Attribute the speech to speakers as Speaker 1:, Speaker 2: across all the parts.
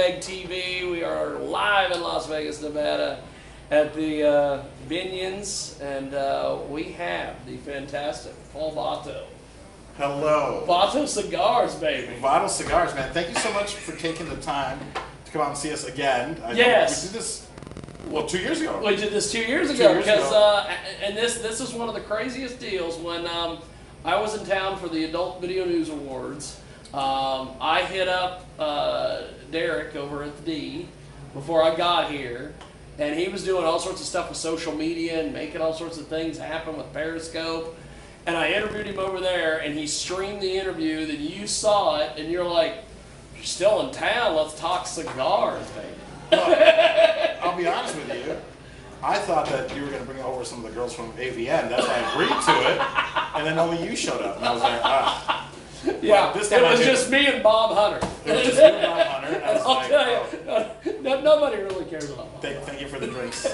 Speaker 1: Jag TV. We are live in Las Vegas, Nevada at the Binions, and we have the fantastic Paul Vato.
Speaker 2: Hello.
Speaker 1: Vato Cigars, baby.
Speaker 2: Vato Cigars, man. Thank you so much for taking the time to come out and see us again.
Speaker 1: Yes.
Speaker 2: We did this, well, 2 years ago.
Speaker 1: We did this 2 years ago. And this is one of the craziest deals. When I was in town for the Adult Video News Awards, I hit up Derek over at the D before I got here, and he was doing all sorts of stuff with social media and making all sorts of things happen with Periscope. And I interviewed him over there, and he streamed the interview. Then you saw it, and you're like, "You're still in town? Let's talk cigars, baby."
Speaker 2: Well, I'll be honest with you. I thought that you were going to bring over some of the girls from AVN. That's why I agreed to it. And then only you showed up, and I was like, ah.
Speaker 1: Yeah, this time it was just me and Bob Hunter.
Speaker 2: It was just you and Bob Hunter. And I was
Speaker 1: I'll tell you, nobody really cares about Bob.
Speaker 2: Thank you for the drinks.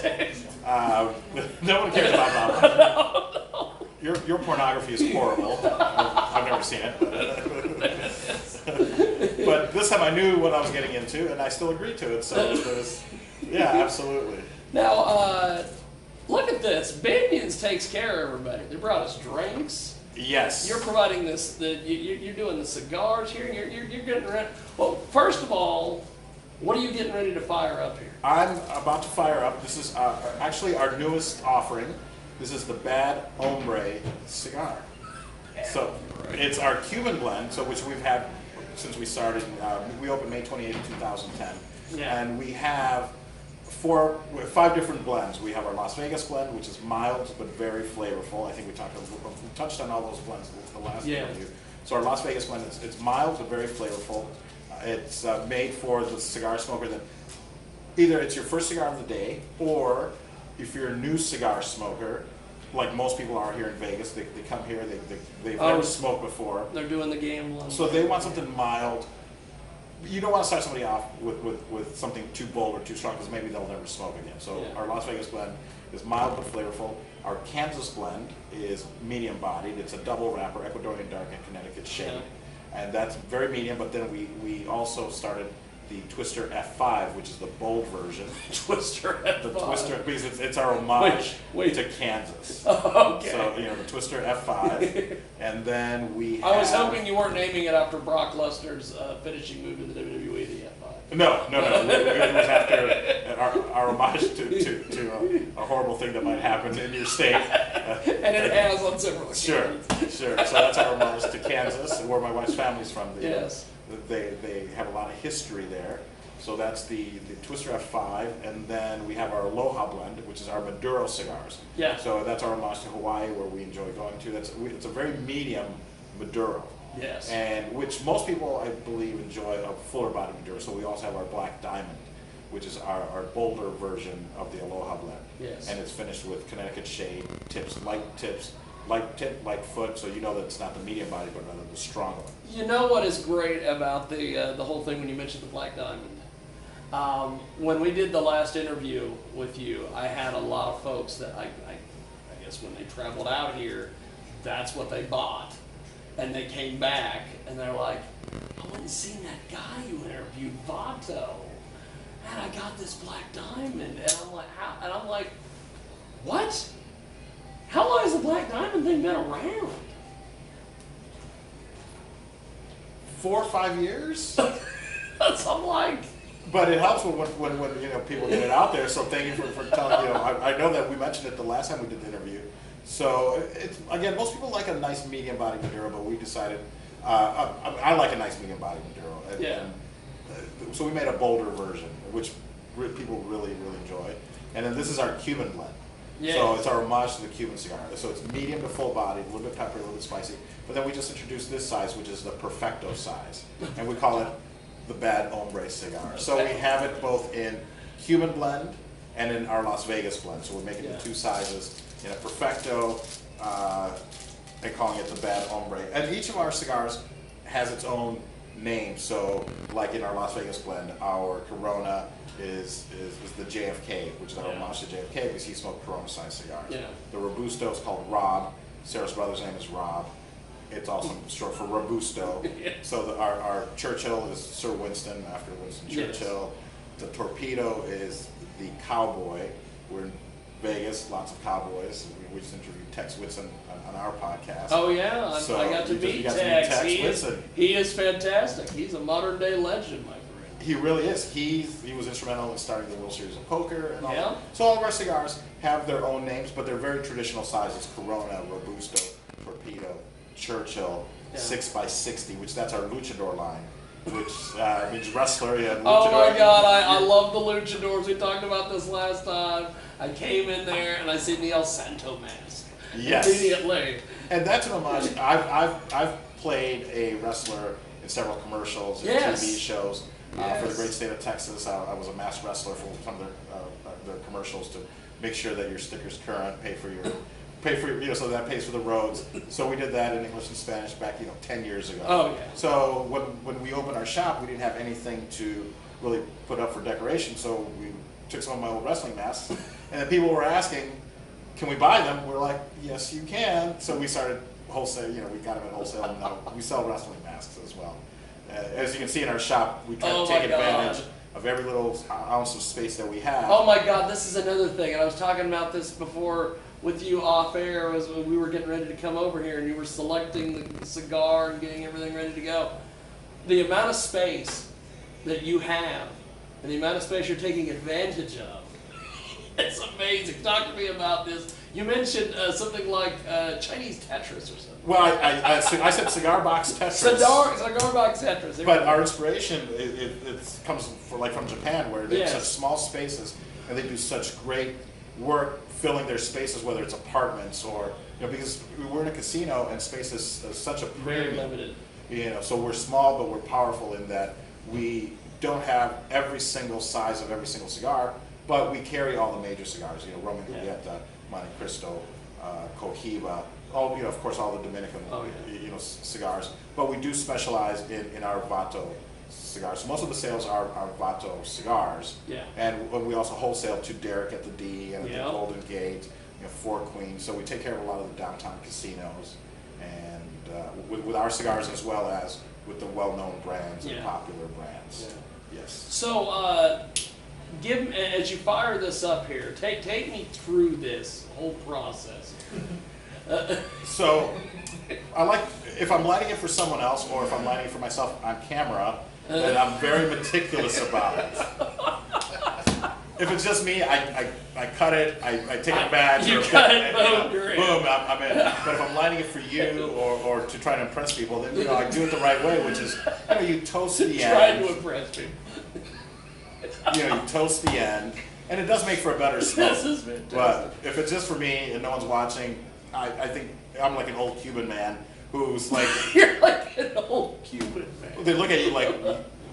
Speaker 2: No one cares about Bob Hunter. No. Your pornography is horrible. I've never seen it. But this time I knew what I was getting into, and I still agreed to it. So it was, yeah, absolutely.
Speaker 1: Now, look at this. Binions takes care of everybody. They brought us drinks.
Speaker 2: Yes.
Speaker 1: You're providing this. You're doing the cigars here. You're getting ready. Well, first of all, what are you getting ready to fire up here?
Speaker 2: I'm about to fire up. This is actually our newest offering. This is the Bad Ombre cigar. So it's our Cuban blend, so which we've had since we started. We opened May 28, 2010,
Speaker 1: yeah. And
Speaker 2: we have 5 different blends. We have our Las Vegas blend, which is mild but very flavorful. I think we touched on all those blends in the last interview. So our Las Vegas blend, it's mild but very flavorful. It's made for the cigar smoker that either it's your first cigar of the day, or if you're a new cigar smoker, like most people are here in Vegas, they come here, they've never smoked before.
Speaker 1: They're doing the game.
Speaker 2: So they want something mild. You don't want to start somebody off with something too bold or too strong, because maybe they'll never smoke again. So our Las Vegas blend is mild but flavorful. Our Kansas blend is medium bodied. It's a double wrapper, Ecuadorian dark and Connecticut shade. And that's very medium, but then we also started the Twister F5, which is the bold version.
Speaker 1: Twister F5.
Speaker 2: The Twister, because it's our homage to Kansas.
Speaker 1: Oh, okay.
Speaker 2: So, the Twister F5. And then we have...
Speaker 1: I was hoping you weren't naming it after Brock Lesnar's finishing move in the WWE, the F5.
Speaker 2: No. It was after our homage to a horrible thing that might happen in your state.
Speaker 1: And it has on several occasions.
Speaker 2: Sure. So that's our homage to Kansas, where my wife's family's from.
Speaker 1: Yes.
Speaker 2: They have a lot of history there. So that's the Twister F5, and then we have our Aloha blend, which is our Maduro cigars.
Speaker 1: Yeah.
Speaker 2: So that's our homage to Hawaii, where we enjoy going to. It's a very medium Maduro.
Speaker 1: Yes.
Speaker 2: And which most people, I believe, enjoy a fuller body Maduro. So we also have our Black Diamond, which is our bolder version of the Aloha blend.
Speaker 1: Yes.
Speaker 2: And it's finished with Connecticut shade, light tip, light foot, so you know that it's not the medium body, but rather the strong one.
Speaker 1: You know what is great about the whole thing when you mentioned the Black Diamond? When we did the last interview with you, I had a lot of folks that I guess when they traveled out here, that's what they bought. And they came back, and they're like, I went and seen that guy you interviewed, Vato, and I got this Black Diamond. And I'm like, how? And I'm like, what? How long has the Black Diamond thing been around?
Speaker 2: 4 or 5 years.
Speaker 1: So I'm like.
Speaker 2: But it helps when people get it out there. So thank you for telling. I know that we mentioned it the last time we did the interview. So it's again, most people like a nice medium body Maduro, but we decided I like a nice medium body Maduro. And so we made a bolder version, which people really enjoy. And then this is our Cuban blend. Yeah. So it's our homage to the Cuban cigar. So it's medium to full bodied, a little bit peppery, a little bit spicy. But then we just introduced this size, which is the Perfecto size. And we call it the Bad Ombre cigar. So we have it both in Cuban blend and in our Las Vegas blend. So we're making the 2 sizes in a Perfecto and calling it the Bad Ombre. And each of our cigars has its own name. So like in our Las Vegas blend, our Corona is the JFK, which is our homage to JFK, because he smoked Corona-sized cigars. Yeah. The Robusto is called Rob. Sarah's brother's name is Rob. it's also short for Robusto.
Speaker 1: Yes.
Speaker 2: So our Churchill is Sir Winston, after Winston
Speaker 1: Yes.
Speaker 2: Churchill. The Torpedo is the Cowboy. We're in Vegas, lots of cowboys. We just interviewed Tex Whitson on our podcast.
Speaker 1: Oh yeah,
Speaker 2: So
Speaker 1: I got to
Speaker 2: you
Speaker 1: meet
Speaker 2: got to meet
Speaker 1: Tex.
Speaker 2: Tex
Speaker 1: He
Speaker 2: Whitson.
Speaker 1: is fantastic. He's a modern day legend, my friend.
Speaker 2: He really is. He was instrumental in starting the World Series of Poker and all
Speaker 1: Yeah.
Speaker 2: that. So all of our cigars have their own names, but they're very traditional sizes. Corona, Robusto, Torpedo, Churchill,
Speaker 1: Yeah.
Speaker 2: 6x60, which that's our luchador line, which means wrestler and luchador.
Speaker 1: Oh my God, I love the luchadors. We talked about this last time. I came in there and I see the El Santo mask.
Speaker 2: Yes.
Speaker 1: Immediately.
Speaker 2: And that's an homage. I've played a wrestler in several commercials and
Speaker 1: Yes.
Speaker 2: TV shows. For the
Speaker 1: Yes.
Speaker 2: great state of Texas, I was a masked wrestler for some of their commercials to make sure that your sticker's current, pay for your, so that pays for the roads. So we did that in English and Spanish back 10 years ago.
Speaker 1: Oh yeah.
Speaker 2: So when we opened our shop, we didn't have anything to really put up for decoration. So we took some of my old wrestling masks, and then people were asking, "Can we buy them?" We're like, "Yes, you can." So we started wholesale. We got them at wholesale, and now we sell wrestling masks as well. As you can see in our shop, we try
Speaker 1: Oh
Speaker 2: to take
Speaker 1: my God.
Speaker 2: advantage of every little ounce of space that we have.
Speaker 1: Oh my God, this is another thing. And I was talking about this before with you off air, was when we were getting ready to come over here and you were selecting the cigar and getting everything ready to go. The amount of space that you have and the amount of space you're taking advantage of, it's amazing. Talk to me about this. You mentioned something like Chinese Tetris or something.
Speaker 2: Well, I said cigar box Tetris.
Speaker 1: Cigar box Tetris.
Speaker 2: But our inspiration it comes from Japan, where they have
Speaker 1: Yes.
Speaker 2: such small spaces and they do such great work filling their spaces, whether it's apartments or because we're in a casino and space is such a
Speaker 1: Very
Speaker 2: premium.
Speaker 1: limited.
Speaker 2: So we're small, but we're powerful in that we don't have every single size of every single cigar, but we carry all the major cigars. Roman Julieta, Monte Cristo, Cohiba, all of course all the Dominican cigars. But we do specialize in our Vato cigars. So most of the sales are our Vato cigars.
Speaker 1: Yeah.
Speaker 2: And we also wholesale to Derek at the D and at
Speaker 1: Yeah.
Speaker 2: the Golden Gate, Four Queens. So we take care of a lot of the downtown casinos, and with our cigars as well as with the well-known brands and
Speaker 1: Yeah.
Speaker 2: popular brands.
Speaker 1: Yeah.
Speaker 2: Yes.
Speaker 1: So, as you fire this up here, take me through this whole process.
Speaker 2: So, if I'm lighting it for someone else or if I'm lighting it for myself on camera, then I'm very meticulous about it. If it's just me, I cut it, I take a badge.
Speaker 1: You
Speaker 2: or
Speaker 1: cut
Speaker 2: a
Speaker 1: it,
Speaker 2: pin,
Speaker 1: boom, you're in.
Speaker 2: boom, I'm in. But if I'm lighting it for you or to try to impress people, then I do it the right way, which is you toast the
Speaker 1: Trying
Speaker 2: end.
Speaker 1: to impress me.
Speaker 2: You toast the end, and it does make for a better smoke.
Speaker 1: This is fantastic.
Speaker 2: But if it's just for me and no one's watching, I think I'm like an old Cuban man who's like,
Speaker 1: You're like an old Cuban man.
Speaker 2: they look at you like,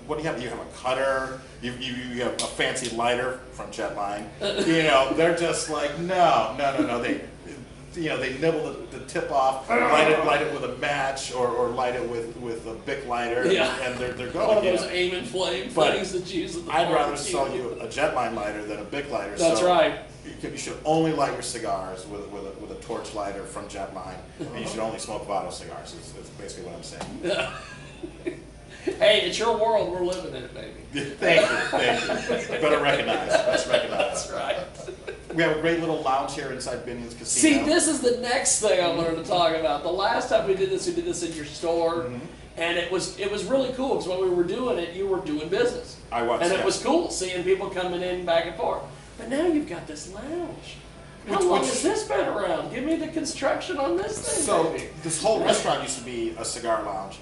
Speaker 2: what do you have? You have a cutter, you have a fancy lighter from Jetline. They're just like, no. They nibble the tip off, light it with a match or light it with a Bic lighter,
Speaker 1: Yeah.
Speaker 2: and they're
Speaker 1: One
Speaker 2: going.
Speaker 1: of those aim and flame
Speaker 2: But
Speaker 1: things that you use at the
Speaker 2: I'd rather
Speaker 1: barbecue.
Speaker 2: sell you a Jetline lighter than a Bic lighter.
Speaker 1: That's
Speaker 2: so
Speaker 1: right.
Speaker 2: You should only light your cigars with a torch lighter from Jetline, and you should only smoke Vato cigars. That's basically what I'm saying.
Speaker 1: Hey, it's your world. We're living in it, baby.
Speaker 2: Thank you. Better recognize. Let's recognize.
Speaker 1: That's right.
Speaker 2: We have a great little lounge here inside Binions Casino.
Speaker 1: See, this is the next thing I wanted to talk about. The last time we did this in your store, and it was really cool because when we were doing it, you were doing business.
Speaker 2: I was,
Speaker 1: and it
Speaker 2: yeah.
Speaker 1: was cool seeing people coming in back and forth. But now you've got this lounge. How long has this been around? Give me the construction on this thing,
Speaker 2: So
Speaker 1: baby.
Speaker 2: this whole restaurant used to be a cigar lounge.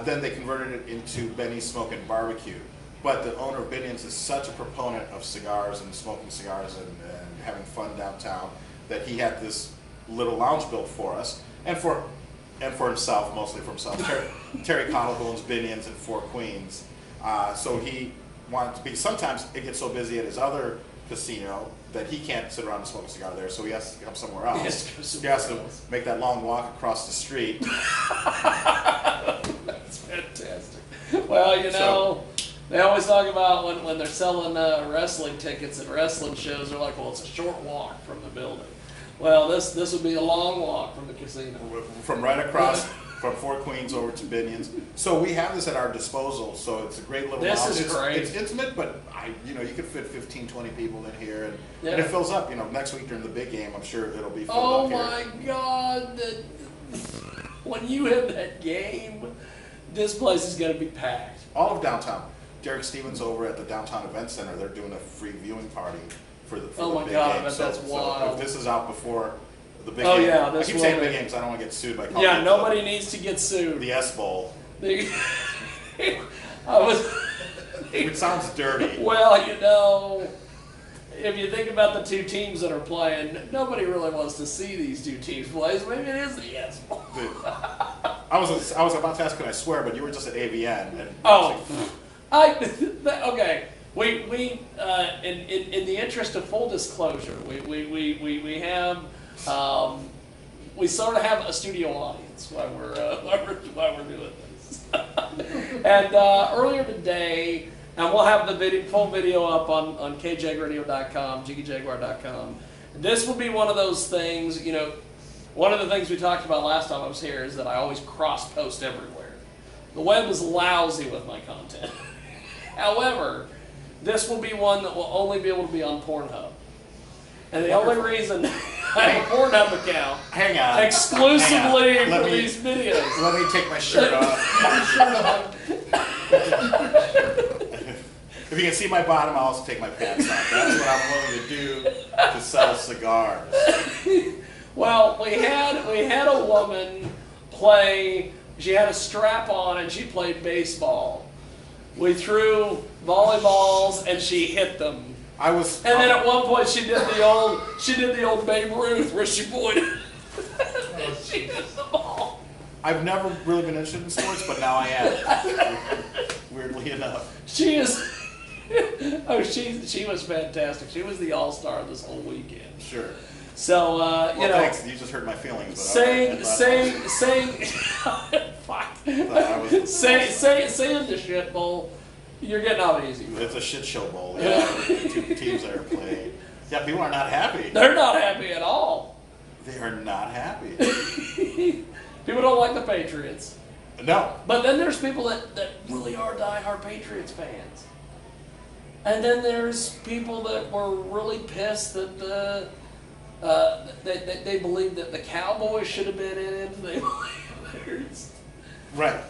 Speaker 2: Then they converted it into Benny's Smoke and Barbecue. But the owner of Binions is such a proponent of cigars and smoking cigars and having fun downtown that he had this little lounge built for us and for himself, mostly for himself. Terry Connell, who owns Binions in Four Queens. So he wanted to be. Sometimes it gets so busy at his other casino that he can't sit around and smoke a cigar there, so he has to come somewhere else. He has to make that long walk across the street.
Speaker 1: That's fantastic. Well, they always talk about when they're selling wrestling tickets at wrestling shows, they're like, well, it's a short walk from the building. Well, this would be a long walk from the casino.
Speaker 2: From right across from Fort Queens over to Binions. So we have this at our disposal. So it's a great little
Speaker 1: This
Speaker 2: lounge.
Speaker 1: is great.
Speaker 2: It's intimate, but you could fit 15, 20 people in here, and it fills up. Next week during the big game, I'm sure it'll be filled up here.
Speaker 1: Oh my God! When you have that game, this place is going to be packed.
Speaker 2: All of downtown. Derek Stevens over at the Downtown Event Center, they're doing a free viewing party for the big game.
Speaker 1: I bet that's
Speaker 2: So
Speaker 1: wild.
Speaker 2: if this is out before the big
Speaker 1: Oh,
Speaker 2: game,
Speaker 1: yeah,
Speaker 2: I
Speaker 1: this
Speaker 2: keep
Speaker 1: will
Speaker 2: saying
Speaker 1: be.
Speaker 2: big games, I don't want to get sued by calling
Speaker 1: Yeah,
Speaker 2: it
Speaker 1: nobody needs to get sued.
Speaker 2: the S Bowl.
Speaker 1: I was.
Speaker 2: It sounds dirty.
Speaker 1: Well, if you think about the two teams that are playing, nobody really wants to see these two teams play. So maybe it is the yes.
Speaker 2: I was about to ask, could I swear, but you were just at AVN. And
Speaker 1: Okay. We in the interest of full disclosure, we have we sort of have a studio audience while we're doing this. And earlier today, and we'll have the full video up on kjagradio.com, jiggyjaguar.com. This will be one of those things. One of the things we talked about last time I was here is that I always cross post everywhere. The web is lousy with my content. However, this will be one that will only be able to be on Pornhub. And the only reason I have a Pornhub account exclusively for these videos.
Speaker 2: Let me take my shirt off. If you can see my bottom, I'll also take my pants off. That's what I'm willing to do to sell cigars.
Speaker 1: Well, we had a woman play. She had a strap on and she played baseball. We threw volleyballs and she hit them. And then at one point she did the old Babe Ruth where she pointed. She hit the ball.
Speaker 2: I've never really been interested in sports, but now I am. Weirdly enough.
Speaker 1: She is. She was fantastic. She was the all-star this whole weekend.
Speaker 2: Sure.
Speaker 1: So
Speaker 2: thanks. You just hurt my feelings. But
Speaker 1: saying the shit bowl, you're getting out easy.
Speaker 2: It's a shit show bowl. Yeah, two teams that are playing. Yeah, people are not happy.
Speaker 1: They're not happy at all.
Speaker 2: They are not happy.
Speaker 1: People don't like the Patriots.
Speaker 2: No.
Speaker 1: But then there's people that really are diehard Patriots fans. And then there's people that were really pissed that they believe that the Cowboys should have been in it.
Speaker 2: Right.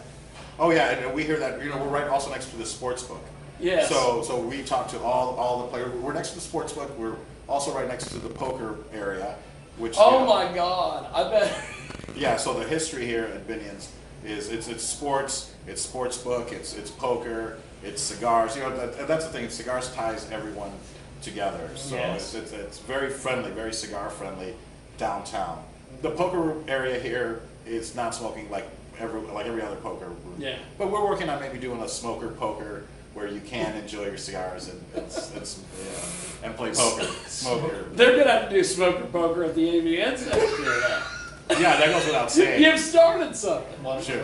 Speaker 2: Oh yeah, and we hear that. We're right also next to the sports book.
Speaker 1: Yes.
Speaker 2: So we talk to all the players. We're next to the sports book. We're also right next to the poker area, which.
Speaker 1: My God! I bet.
Speaker 2: Yeah. So the history here at Binions is it's sports, it's sports book, it's poker, it's cigars. That's the thing. Cigars ties everyone together. So
Speaker 1: yes.
Speaker 2: it's very friendly, very cigar friendly downtown. The poker area here is not smoking like every other poker room.
Speaker 1: Yeah.
Speaker 2: But we're working on maybe doing a smoker poker where you can enjoy your cigars and play poker. Smoker.
Speaker 1: They're gonna have to do smoker poker at the AVN next year now.
Speaker 2: Yeah, that goes without saying.
Speaker 1: You've started something.
Speaker 2: Sure.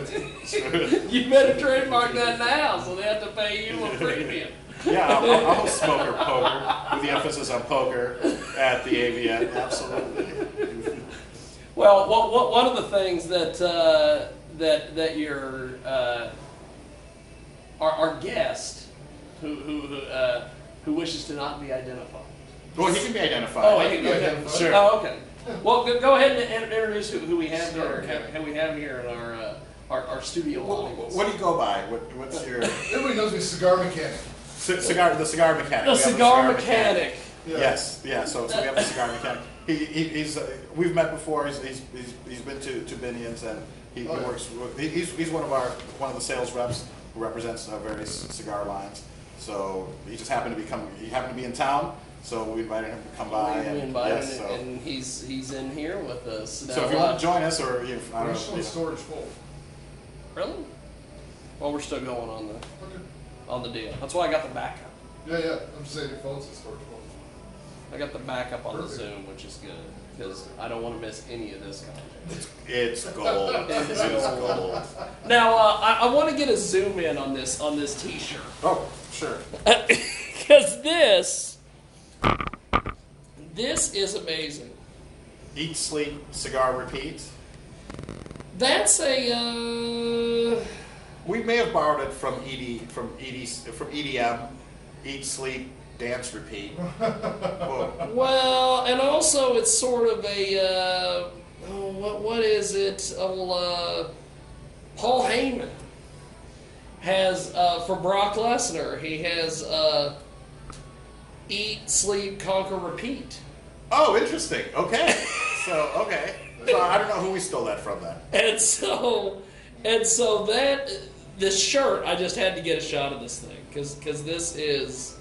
Speaker 1: You better trademark that now, so they have to pay you a premium.
Speaker 2: Yeah, I'll smoker poker with the emphasis on poker at the AVN. Absolutely.
Speaker 1: Well, one of the things that your our guest who wishes to not be identified.
Speaker 2: Well, he can be identified.
Speaker 1: Oh, he can be identified.
Speaker 2: Sure.
Speaker 1: Oh, okay. Well, go ahead and introduce who we have here. Who we have here in our studio audience.
Speaker 2: What do you go by? What's your
Speaker 3: Everybody knows me, Cigar Mechanic.
Speaker 2: the Cigar Mechanic?
Speaker 1: The Cigar Mechanic.
Speaker 3: Yeah.
Speaker 2: Yes, yeah. So we have the Cigar Mechanic. He's we've met before. He's been to Binions and he works. He's one of the sales reps who represents various cigar lines. So he just happened to be in town. So we invited him to come by.
Speaker 1: We invited him,
Speaker 2: so.
Speaker 1: and he's in here with us.
Speaker 2: So if you want to join us, or if I don't
Speaker 3: We're
Speaker 2: know,
Speaker 3: still in storage full.
Speaker 1: Really? Well, we're still going on the deal. That's why I got the backup.
Speaker 3: Yeah. I'm just saying your phone's in storage full.
Speaker 1: I got the backup on
Speaker 3: Perfect.
Speaker 1: the Zoom, which is good because I don't want to miss any of this content.
Speaker 2: it's gold. It's gold.
Speaker 1: Now, I want to get a zoom in on this T-shirt
Speaker 2: Oh, sure.
Speaker 1: because this is amazing.
Speaker 2: Eat, sleep, cigar, repeat.
Speaker 1: That's a.
Speaker 2: We may have borrowed it from EDM, Eat, Sleep, Dance, Repeat.
Speaker 1: Well, and also it's sort of a. What is it? Paul Heyman has for Brock Lesnar. He has Eat, Sleep, Conquer, Repeat.
Speaker 2: Oh, interesting. Okay. So I don't know who we stole that from then.
Speaker 1: And so that this shirt, I just had to get a shot of this thing because this is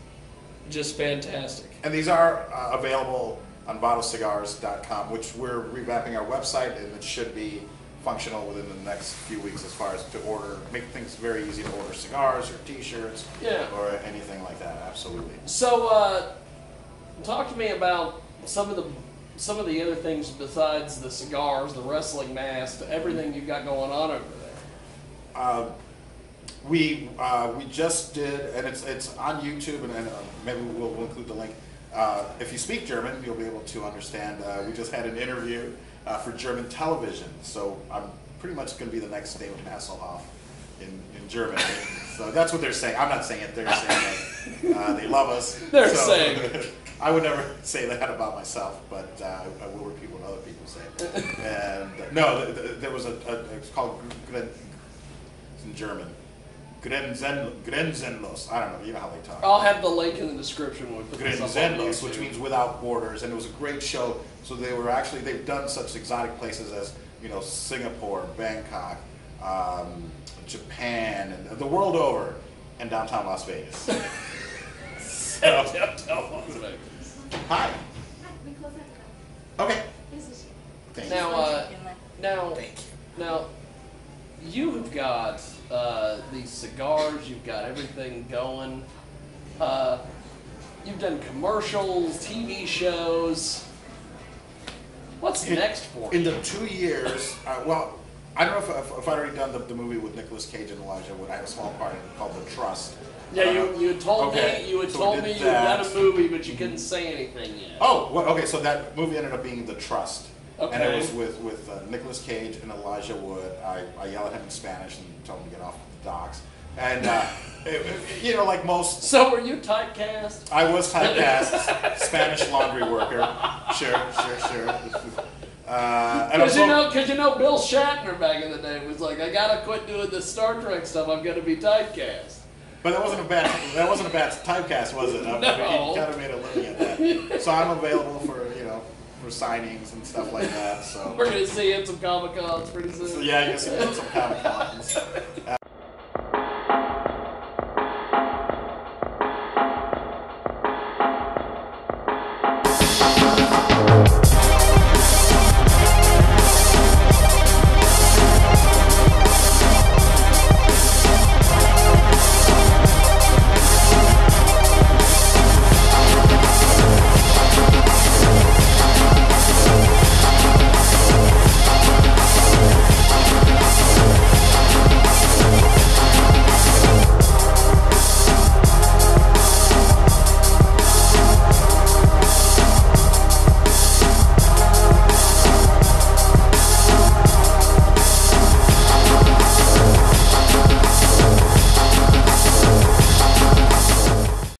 Speaker 1: just fantastic.
Speaker 2: And these are available on VatoCigars.com, which we're revamping our website, and it should be functional within the next few weeks as far as to order, make things very easy to order cigars or T-shirts, or anything like that. Absolutely.
Speaker 1: So, talk to me about some of the other things besides the cigars, the wrestling mask, everything you've got going on over there.
Speaker 2: We just did, and it's on YouTube, and maybe we'll include the link. If you speak German, you'll be able to understand. We just had an interview for German television, so I'm pretty much going to be the next David Hasselhoff in Germany. So that's what they're saying. I'm not saying it. They're saying that they love us.
Speaker 1: They're saying.
Speaker 2: I would never say that about myself, but I will repeat what other people say. And no, there was it's called it's in German. Grenzenlos. I don't know. You know how they talk.
Speaker 1: I'll have the link in the description. When we put this up on
Speaker 2: Grenzenlos,
Speaker 1: YouTube.
Speaker 2: which means without borders, and it was a great show. So they've done such exotic places as Singapore, Bangkok, Japan, and the world over, and downtown Las Vegas. So, hi.
Speaker 4: We close that
Speaker 2: Okay.
Speaker 4: Thank
Speaker 2: Thank you.
Speaker 1: Now, you have got these cigars. You've got everything going. You've done commercials, TV shows. What's next for you?
Speaker 2: In the 2 years, well, I don't know if I'd already done the movie with Nicolas Cage and Elijah Wood. I had a small part in it called The Trust.
Speaker 1: Yeah, you had told me you had
Speaker 2: so
Speaker 1: done a movie, but you couldn't say anything yet.
Speaker 2: Oh, well, okay. So that movie ended up being The Trust,
Speaker 1: Okay.
Speaker 2: and it was with Nicolas Cage and Elijah Wood. I yell at him in Spanish and tell him to get off the docks. And like most.
Speaker 1: So were you typecast?
Speaker 2: I was typecast, Spanish laundry worker. Sure.
Speaker 1: Because Bill Shatner back in the day was like, I gotta quit doing this Star Trek stuff. I'm gonna be typecast.
Speaker 2: But that wasn't a bad typecast, was it?
Speaker 1: No.
Speaker 2: He kind of made a living at that. So I'm available for signings and stuff like that. So
Speaker 1: We're gonna see you at some Comic Cons pretty soon.
Speaker 2: yeah, I guess some Comic Cons.